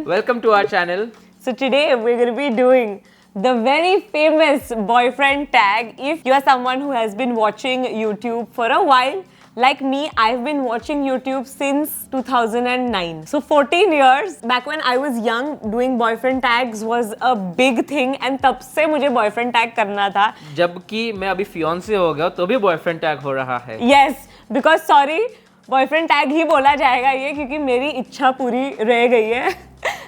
Welcome to our channel. So today we're going to be doing the very famous boyfriend tag. If you are someone who has been watching YouTube for a while, like me, I've been watching YouTube since 2009. So 14 years. Back when I was young, doing boyfriend tags was a big thing and तब से मुझे boyfriend tag करना था. जबकि मैं अभी fiancé हो गया तो भी boyfriend tag हो रहा है. Yes, because sorry, boyfriend tag ही बोला जाएगा ये क्योंकि मेरी इच्छा पूरी रह गई है.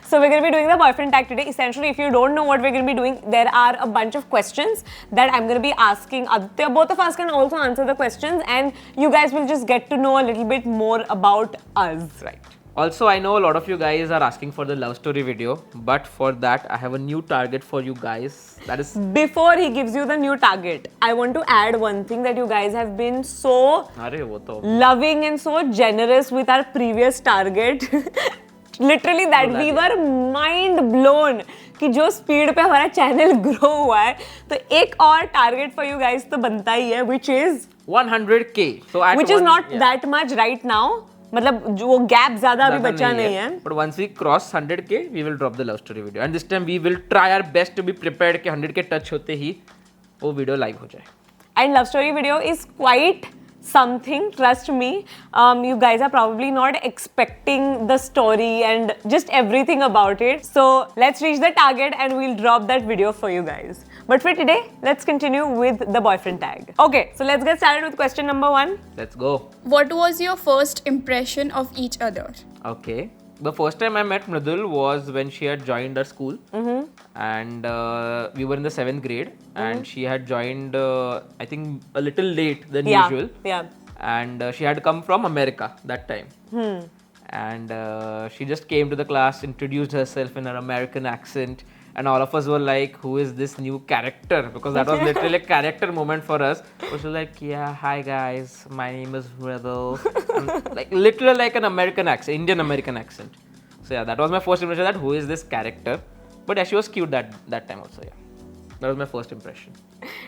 So we're going to be doing the boyfriend tag today. Essentially, if you don't know what we're going to be doing, there are a bunch of questions that I'm going to be asking Aditya. Both of us can also answer the questions and you guys will just get to know a little bit more about us. Right. Also, I know a lot of you guys are asking for the love story video, but for that, I have a new target for you guys. That is... Before he gives you the new target, I want to add one thing that you guys have been so loving and so generous with our previous target. Literally that we were mind blown कि जो speed पे हमारा channel grow हुआ है तो एक और target for you guys तो बनता ही है which is 100k. So at which is not that much right now. मतलब जो गैप ज्यादा अभी बचा नहीं है. But once we cross 100k, we will drop the love story video. And this time we will try our best to be prepared कि 100k touch होते ही वो वीडियो लाइव हो जाए. And love story video is quite something, trust me. You guys are probably not expecting the story and just everything about it. So let's reach the target and we'll drop that video for you guys. But for today, let's continue with the boyfriend tag. Okay, so let's get started with question number 1. Let's go. What was your first impression of each other? Okay. The first time I met Mridul was when she had joined our school, and we were in the 7th grade, and she had joined, I think, a little late than usual. Yeah. And she had come from America that time. And she just came to the class, introduced herself in her American accent, and all of us were like, who is this new character? Because that was literally a character moment for us. She was like, yeah, hi guys, my name is Mridul. Like literally like an American accent, Indian American accent. So yeah, that was my first impression that who is this character? But yeah, she was cute that time also, yeah. That was my first impression.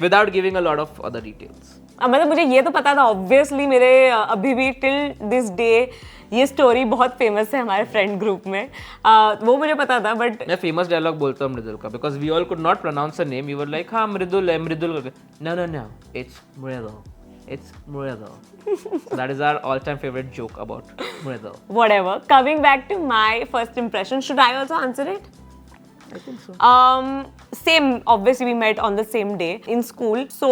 Without giving a lot of other details. मतलब मुझे ये तो पता था obviously मेरे अभी भी till this day ये स्टोरी बहुत फेमस है हमारे फ्रेंड ग्रुप में. वो मुझे पता था बट मैं फेमस डायलॉग बोलता हूँ मृदुल का because we all could not pronounce a name. We were like हाँ मृदुल है Mridul. No it's Mridul. So that is our all-time favorite joke about Mridul. Whatever. Coming back to my first impression, should I also answer it? I think so. Same. Obviously, we met on the same day in school. So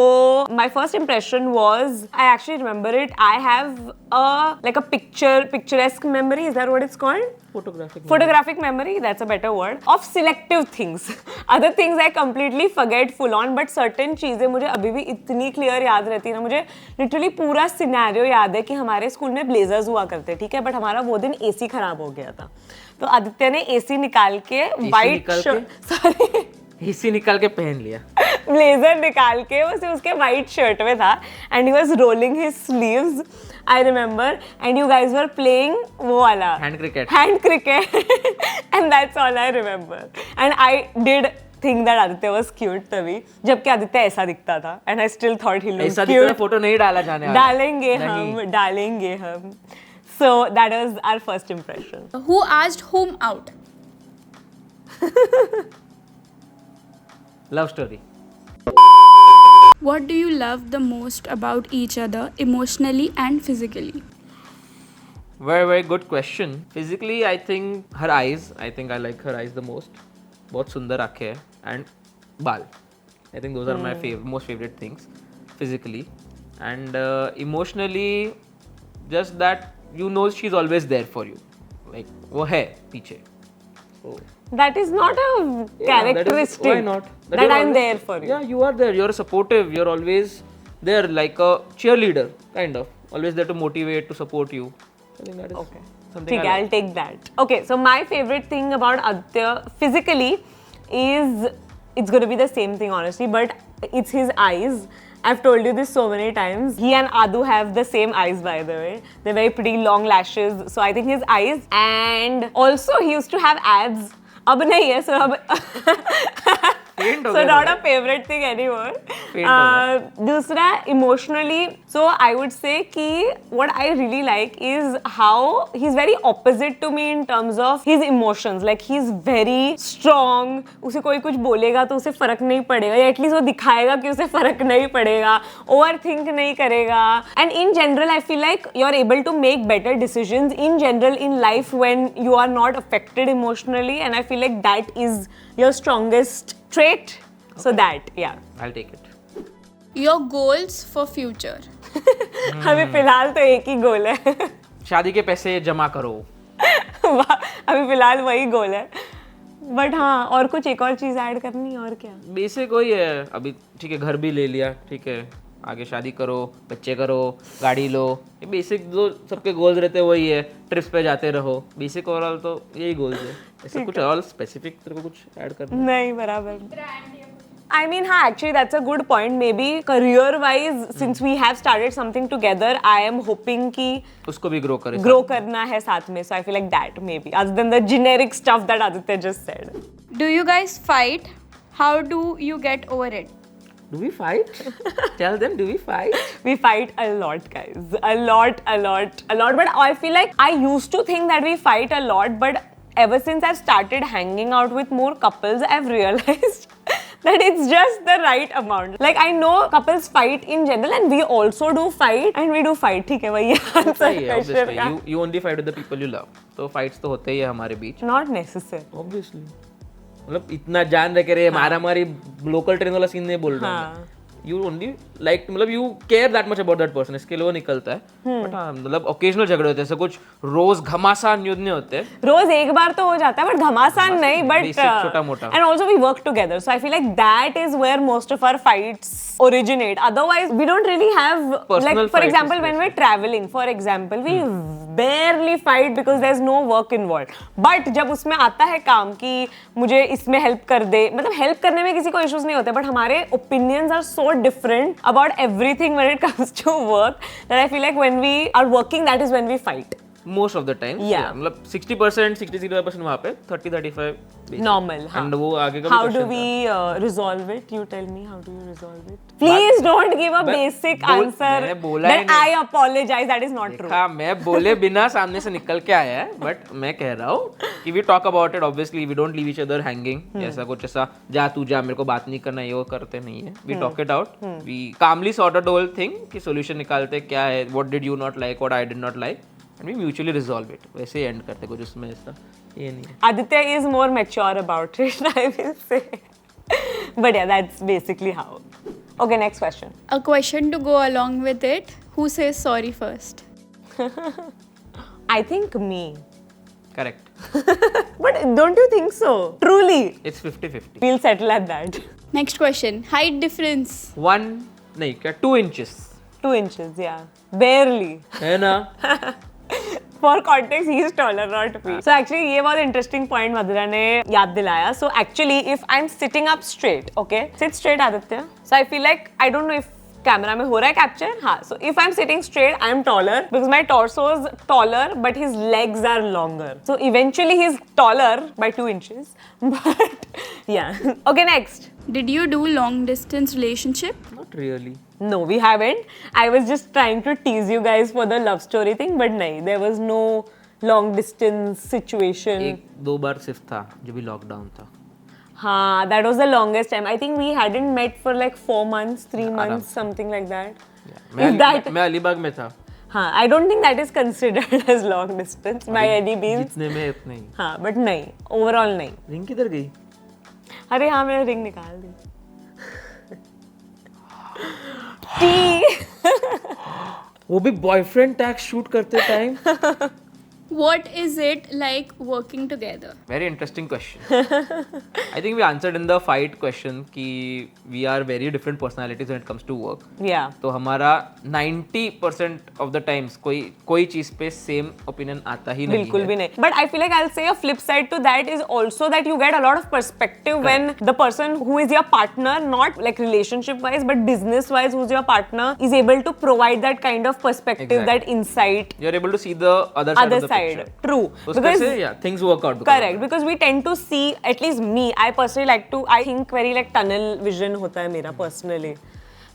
my first impression was, I actually remember it. I have a picturesque memory. Is that what it's called? Photographic memory. That's a better word. Of selective things. Other things I completely forget full on. But certain चीजें मुझे अभी भी इतनी clear याद रहती है ना. मुझे literally पूरा scenario याद है कि हमारे स्कूल में blazers हुआ करते, ठीक है? But हमारा वो दिन AC खराब हो गया था. तो आदित्य ने AC निकाल के white शर्ट AC निकाल के पहन लिया. ब्लेजर निकाल के उसके वाइट शर्ट में था and he was rolling his sleeves. I remember and you guys were playing वो वाला hand cricket and that's all I remember. And I did think that Aditya was cute तभी, जबकि आदित्य ऐसा दिखता था and I still thought he looked cute. Photo नहीं डाला जाने वाला. डालेंगे हम. So that was our first impression. Who asked whom out? Love story. What do you love the most about each other emotionally and physically? Very good question. Physically, I think her eyes. I think I like her eyes the most. बहुत सुंदर आँखें हैं and बाल. I think those are my most favorite things. Physically and emotionally, just that you know she's always there for you. Like वो है पीछे. So. That is not a characteristic. Why not? That I'm there for you. Yeah, you are there. You're supportive. You're always there, like a cheerleader, kind of. Always there to motivate, to support you. I think that is something. Okay, I'll take that. Okay, so my favorite thing about Aditya physically is it's going to be the same thing honestly, but it's his eyes. I've told you this so many times. He and Adu have the same eyes, by the way. They're very pretty, long lashes. So I think his eyes. And also he used to have abs. अब नहीं है, so अब Faint हो So गए not थोड़े। a favorite thing anymore. Faint हो दूसरा emotionally, so I would say कि what I really like is how he's very opposite to me in terms of his emotions. Like he's very strong. उसे कोई कुछ बोलेगा तो उसे फर्क नहीं पड़ेगा, या एटलीस्ट वो दिखाएगा कि उसे फर्क नहीं पड़ेगा, overthink नहीं करेगा. And in general, I feel like you're able to make better decisions in general in life when you are not affected emotionally, and I feel like that is your strongest trait. So that, yeah. I'll take it. Your goals for future. अभी फिलहाल तो एक ही गोल है. शादी के पैसे जमा करो. अभी फिलहाल वही गोल है. बट हाँ, और कुछ एक और चीज ऐड करनी और क्या? बेसिक वही है. अभी ठीक है, घर भी ले लिया, ठीक है, आगे शादी करो, बच्चे करो, गाड़ी लो. ये बेसिक जो सबके गोल्स रहते हैं वही है. ट्रिप्स पे जाते रहो. बेसिक ओवरऑल तो यही गोल्स है. ऐसे कुछ और स्पेसिफिक तेरे को कुछ ऐड करना? नहीं, बराबर. I mean, हाँ, actually that's a good point. Maybe career-wise, since we have started something together, I am hoping कि उसको भी grow करना है साथ में. So I feel like that maybe, other than the generic stuff that Aditya just said. Do you guys fight? How do you get over it? Do we fight? Tell them, do we fight? We fight a lot, guys. A lot. But I feel like I used to think that we fight a lot, but ever since I've started hanging out with more couples, I've realized that it's just the right amount. Like I know couples fight in general, and we also do fight, and we do fight. ठीक है, वही answer question का. You only fight with the people you love. तो fights तो होते ही है हमारे बीच. Not necessary. Obviously. मतलब इतना जान रखे रे मारा-मारी लोकल ट्रेन वाला सीन नहीं बोल रहा हूँ. You only like, मतलब you care that much about that person, इसके लिए वो निकलता है. बट हाँ, मतलब occasional झगड़े होते हैं, ऐसे कुछ रोज घमासान युद्ध नहीं होते. रोज एक बार तो हो जाता है, बट घमासान नहीं, बट छोटा-मोटा. and also we work together, so I feel like that is where most of our fights originate. Otherwise, we don't really have Personal like, for fights example, when we're traveling, for example, we barely fight because there's no work involved. But जब उसमें आता है काम कि मुझे इसमें help कर दे, मतलब help करने में किसी को issues नहीं होते, but हमारे opinions are so different about everything when it comes to work that I feel like when we are working, that is when we fight. Most of the time. Yeah. मतलब 60%, 60-65% वहाँ पे, 30-35 Normal. हाँ. And वो आगे का भी How do question we था. resolve it? You tell me, how do you resolve it? Please don't give a basic answer मैंने बोला ही that I apologize. That is not true. हाँ, मैं बोले बिना सामने से निकल के आया है, बट मैं कह रहा हूँ कि we talk about it. Obviously, we don't leave each other hanging. ऐसा कुछ ऐसा जा तू जा मेरे को बात नहीं करना, ये वो करते नहीं है. We talk it out. We calmly sort out the whole thing कि solution निकालते क्या है, what did you not like, what I did not like, and we mutually resolve it. वैसे ही end करते कुछ उसमें ऐसा ये नहीं है. Aditya is more mature about it, I will say. But yeah, that's basically how. Okay, next question. A question to go along with it. Who says sorry first? I think me. Correct. But don't you think so? Truly. It's 50-50. We'll settle at that. Next question. Height difference. 2 inches. 2 inches, yeah. Barely. है ना? For context, he is taller, not me. So actually, ये बहुत interesting point मधुरा ने याद दिलाया. So actually, if I'm sitting up straight, okay, sit straight, Aditya. So I feel like I don't know if camera में हो रहा है capture. हाँ. So if I'm sitting straight, I'm taller because my torso is taller, but his legs are longer. So eventually, he's taller by 2 inches. But yeah. Okay, next. Did you do long distance relationship? Not really. No, we haven't. I was just trying to tease you guys for the love story thing, but nahi, there was no long distance situation. 1-2 बार सिर्फ था जो भी lockdown था. हाँ, that was the longest time. I think we hadn't met for like 4 months, 3 months, something like that. मैं अलीबाग में था. हाँ, I don't think that is considered as long distance by any means. जितने में इतने ही. हाँ, but नहीं, overall नहीं. रिंग किधर गई? अरे हाँ, मैंने रिंग निकाल दी. टी. वो भी बॉयफ्रेंड टैग शूट करते time. What is it like working together? Very interesting question. I think we answered in the fight question कि we are very different personalities when it comes to work. Yeah. तो हमारा 90% of the times कोई चीज पे same opinion आता ही नहीं है. बिल्कुल भी नहीं. But I feel like I'll say a flip side to that is also that you get a lot of perspective when the person who is your partner, not like relationship wise but business wise, who's your partner, is able to provide that kind of perspective, Exactly. that insight. You're able to see the other side of the side. picture. True. उसके Because से yeah, things work out. correct, because we tend to see, at least me, I personally like to, I think very like tunnel vision होता है मेरा personally.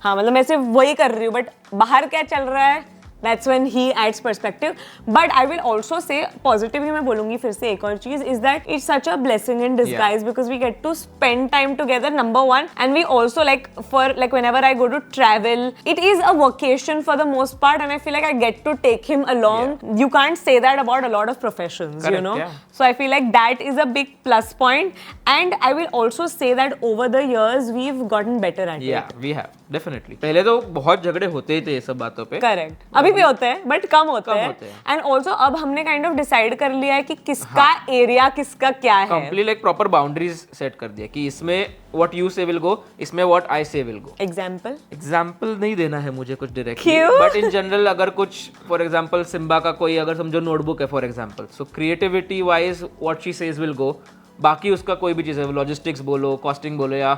हाँ मतलब मैं सिर्फ वही कर रही हूँ, but बाहर क्या चल रहा है, that's when he adds perspective. But I will also say positively मैं बोलूँगी फिर से एक और चीज़ is that it's such a blessing in disguise because we get to spend time together, number one, and we also like for like whenever I go to travel, it is a vacation for the most part, and I feel like I get to take him along. You can't say that about a lot of professions, Correct, you know. yeah. So I feel like that is a big plus point, and I will also say that over the years we've gotten better at Yeah, it. we have definitely. पहले तो बहुत झगड़े होते ही थे ये सब बातों पे. Correct. अभी भी होते हैं बट कम होते कम हैं. होते हैं. एंड ऑल्सो अब हमने काइंड ऑफ डिसाइड कर लिया है कि किसका एरिया किसका क्या है. Complete like proper boundaries set कर दिया कि इसमें व्हाट यू से विल गो, इसमें व्हाट आई से विल गो. एग्जाम्पल नहीं देना है मुझे कुछ डायरेक्टली, क्यों? बट इन जनरल अगर कुछ फॉर एग्जाम्पल सिम्बा का कोई अगर समझो नोटबुक है for example, so creativity wise what she says will go. बाकी उसका कोई भी चीज़ है, लॉजिस्टिक्स बोलो, कॉस्टिंग बोलो या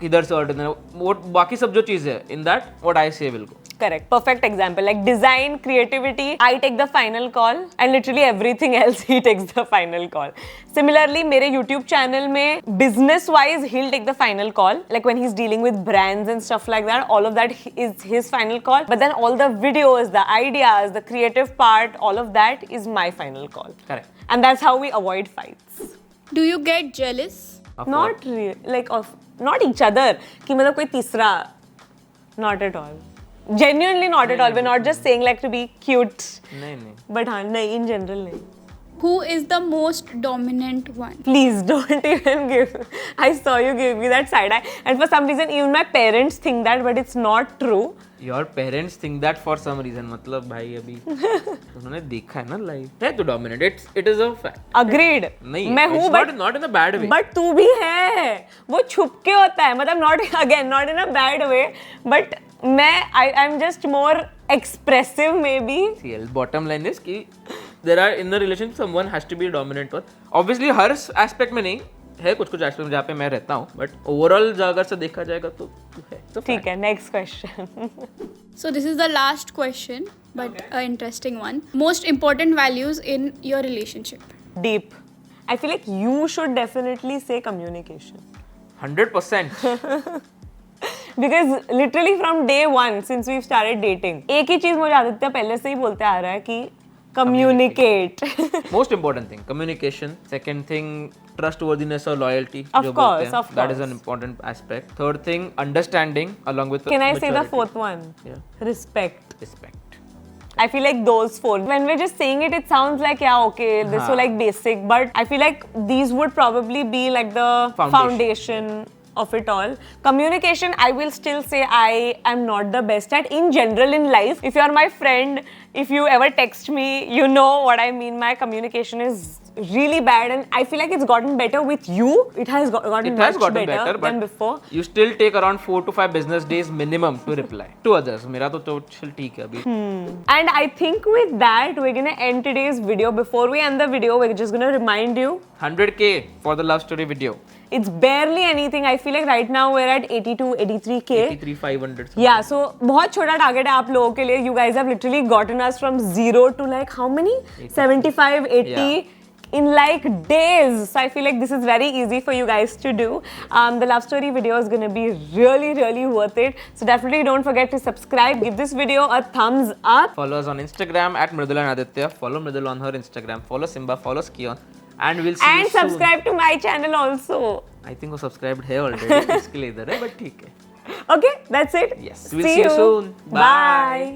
किधर से ऑर्डर, वो बाकी सब जो चीज़ है इन दैट व्हाट आई से will go. Correct. Perfect example. Like design, creativity, I take the final call, and literally everything else he takes the final call. Similarly, मेरे YouTube channel में business wise he'll take the final call. Like when he's dealing with brands and stuff like that, all of that is his final call. But then all the videos, the ideas, the creative part, all of that is my final call. Correct. And that's how we avoid fights. Do you get jealous? Not real, like of not each other. कि मतलब कोई तीसरा. Not at all. Genuinely not at all. We're not just saying like to be cute. नहीं. But हाँ नहीं, in general नहीं. Who is the most dominant one? Please don't even give. I saw you give me that side eye, and for some reason even my parents think that, but it's not true. Your parents think that for some reason. मतलब भाई अभी उन्होंने देखा है ना live. है तो dominate. It is a fact. Agreed. नहीं. मैं हूँ but not in a bad way. But तू भी है. वो छुप के होता है. मतलब not in a bad way, but I'm just more expressive maybe. See, bottom line is कि there are in the relationship someone has to be dominant one. Obviously her aspect में नहीं है, कुछ aspect में जहाँ पे मैं रहता हूँ, but overall अगर से देखा जाएगा तो है. ठीक है, next question. So this is the last question, but an interesting one. Most important values in your relationship? Deep. I feel like you should definitely say communication. 100%. Because literally from day one since we've started dating, एक ही चीज मुझे आदित्य पहले से ही बोलते आ रहा है कि communicate. Most important thing, communication. Second thing, trustworthiness or loyalty. Of course. That is an important aspect. Third thing, understanding along with Can I say the maturity. fourth one? Yeah. Respect. Respect. I feel like those four. When we're just saying it, it sounds like yeah, okay, this is like basic, but I feel like these would probably be like the foundation of it all. Communication, I will still say I am not the best at in general in life. If you are my friend, if you ever text me, you know what I mean. My communication is really bad, and I feel like it's gotten better with you. It has gotten much better than before. You still take around 4 to 5 business days minimum to reply to others. मेरा तो चल ठीक है अभी. And I think with that, we're gonna end today's video. Before we end the video, we're just gonna remind you 100K for the love story video. It's barely anything. I feel like right now we're at 82, 83K. 83,500. Yeah, so बहुत छोटा target है आप लोगों के लिए. You guys have literally gotten us from 0 to like how many? 75, 80. Yeah. In like days. So I feel like this is very easy for you guys to do. The love story video is gonna be really, really worth it. So definitely don't forget to subscribe. Give this video a thumbs up. Follow us on Instagram at Mridul and Aditya. Follow Mridul on her Instagram. Follow Simba. Follow Skion. And we'll see you soon. And subscribe to my channel also. I think वो subscribed है already. इसके लिए इधर है, but ठीक है. Okay, that's it. Yes, we'll see you soon. Bye. Bye.